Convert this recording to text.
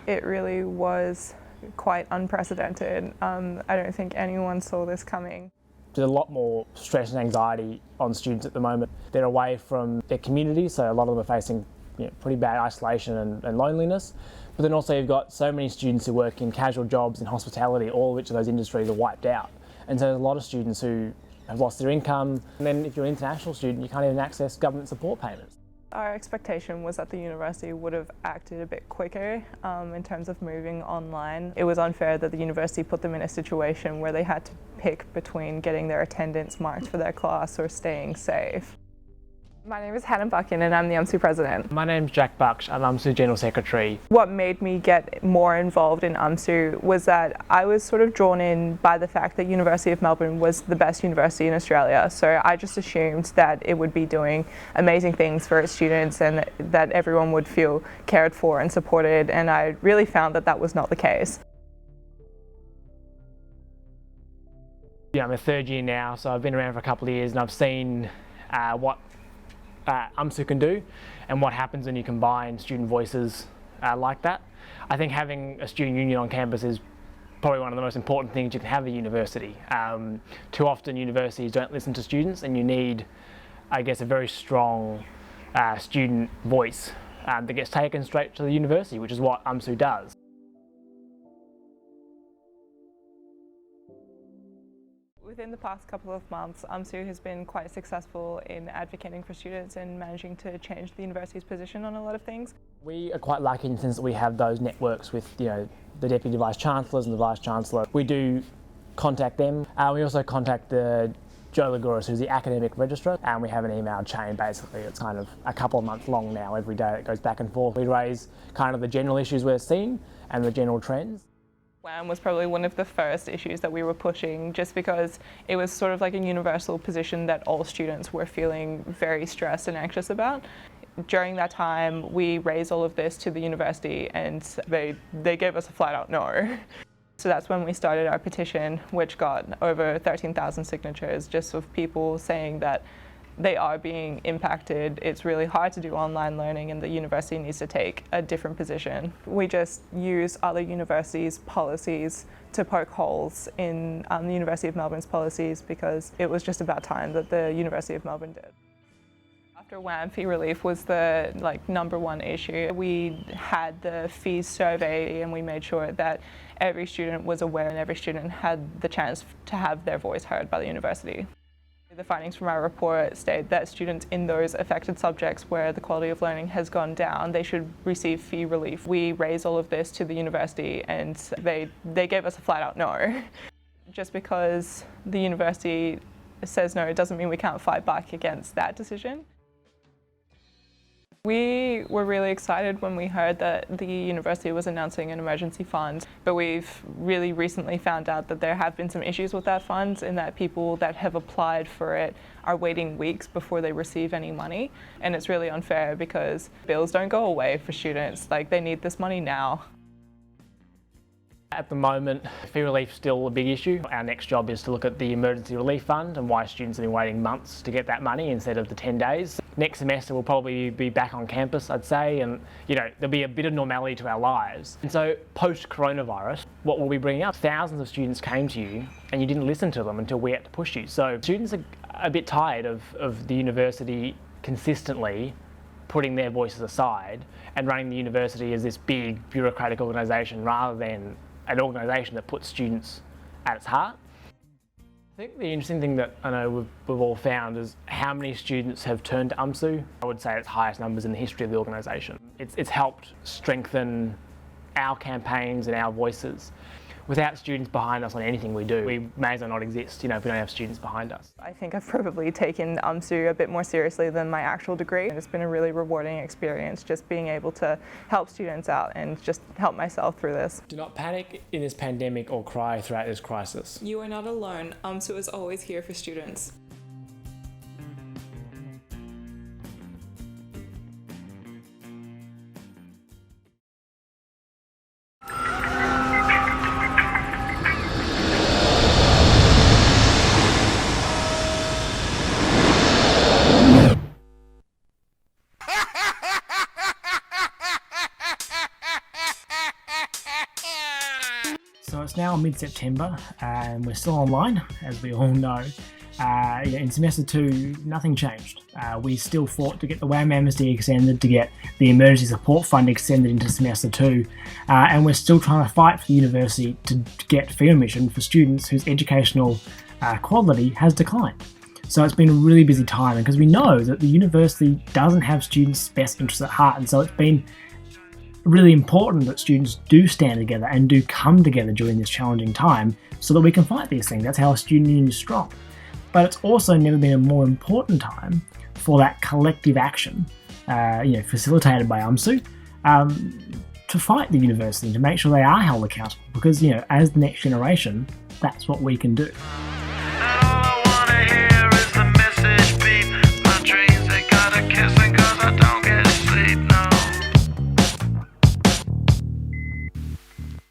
It really was quite unprecedented. I don't think anyone saw this coming. There's a lot more stress and anxiety on students at the moment. They're away from their community, so a lot of them are facing pretty bad isolation and loneliness. But then also you've got so many students who work in casual jobs in hospitality, all of which of those industries are wiped out. And so there's a lot of students who have lost their income. And then if you're an international student, you can't even access government support payments. Our expectation was that the university would have acted a bit quicker in terms of moving online. It was unfair that the university put them in a situation where they had to pick between getting their attendance marked for their class or staying safe. My name is Buchan and I'm the UMSU president. My name's Jack Buksh, I'm UMSU General Secretary. What made me get more involved in UMSU was that I was sort of drawn in by the fact that University of Melbourne was the best university in Australia. So I just assumed that it would be doing amazing things for its students and that everyone would feel cared for and supported, and I really found that that was not the case. I'm a third year now, so I've been around for a couple of years and I've seen what UMSU can do and what happens when you combine student voices like that. I think having a student union on campus is probably one of the most important things you can have at a university. Too often universities don't listen to students, and you need, I guess, a very strong student voice that gets taken straight to the university, which is what UMSU does. Within the past couple of months, UMSU has been quite successful in advocating for students and managing to change the university's position on a lot of things. We are quite lucky in the sense that we have those networks with the Deputy Vice-Chancellors and the Vice-Chancellor. We do contact them. We also contact the Joe Laguris, who's the academic registrar, and we have an email chain basically. It's kind of a couple of months long now, every day it goes back and forth. We raise kind of the general issues we're seeing and the general trends. WAM was probably one of the first issues that we were pushing, just because it was sort of like a universal position that all students were feeling very stressed and anxious about. During that time, we raised all of this to the university and they gave us a flat out no. So that's when we started our petition, which got over 13,000 signatures just of people saying that they are being impacted. It's really hard to do online learning and the university needs to take a different position. We just use other universities' policies to poke holes in the University of Melbourne's policies, because it was just about time that the University of Melbourne did. After WAM, fee relief was the #1 issue. We had the fees survey and we made sure that every student was aware and every student had the chance to have their voice heard by the university. The findings from our report state that students in those affected subjects where the quality of learning has gone down, they should receive fee relief. We raised all of this to the university and they gave us a flat out no. Just because the university says no, it doesn't mean we can't fight back against that decision. We were really excited when we heard that the university was announcing an emergency fund, but we've really recently found out that there have been some issues with that fund, in that people that have applied for it are waiting weeks before they receive any money, and it's really unfair because bills don't go away for students. They need this money now. At the moment, fee relief is still a big issue. Our next job is to look at the emergency relief fund and why students have been waiting months to get that money instead of the 10 days. Next semester we'll probably be back on campus, I'd say, and there'll be a bit of normality to our lives. And so post-coronavirus, what we'll be bringing up, thousands of students came to you and you didn't listen to them until we had to push you. So students are a bit tired of the university consistently putting their voices aside and running the university as this big bureaucratic organisation rather than an organisation that puts students at its heart. I think the interesting thing that I know we've all found is how many students have turned to UMSU. I would say it's highest numbers in the history of the organisation. It's helped strengthen our campaigns and our voices. Without students behind us on anything we do, we may as well not exist, if we don't have students behind us. I think I've probably taken UMSU a bit more seriously than my actual degree. It's been a really rewarding experience just being able to help students out and just help myself through this. Do not panic in this pandemic or cry throughout this crisis. You are not alone. UMSU is always here for students. So it's now mid-September and we're still online, as we all know. In semester 2, nothing changed. We still fought to get the WAM amnesty extended, to get the emergency support fund extended into semester 2, and we're still trying to fight for the university to get fee remission for students whose educational quality has declined. So it's been a really busy time, because we know that the university doesn't have students' best interests at heart, and so it's been really important that students do stand together and do come together during this challenging time so that we can fight these things. That's how a student union is strong. But it's also never been a more important time for that collective action, facilitated by UMSU, to fight the university, to make sure they are held accountable, because, as the next generation, that's what we can do.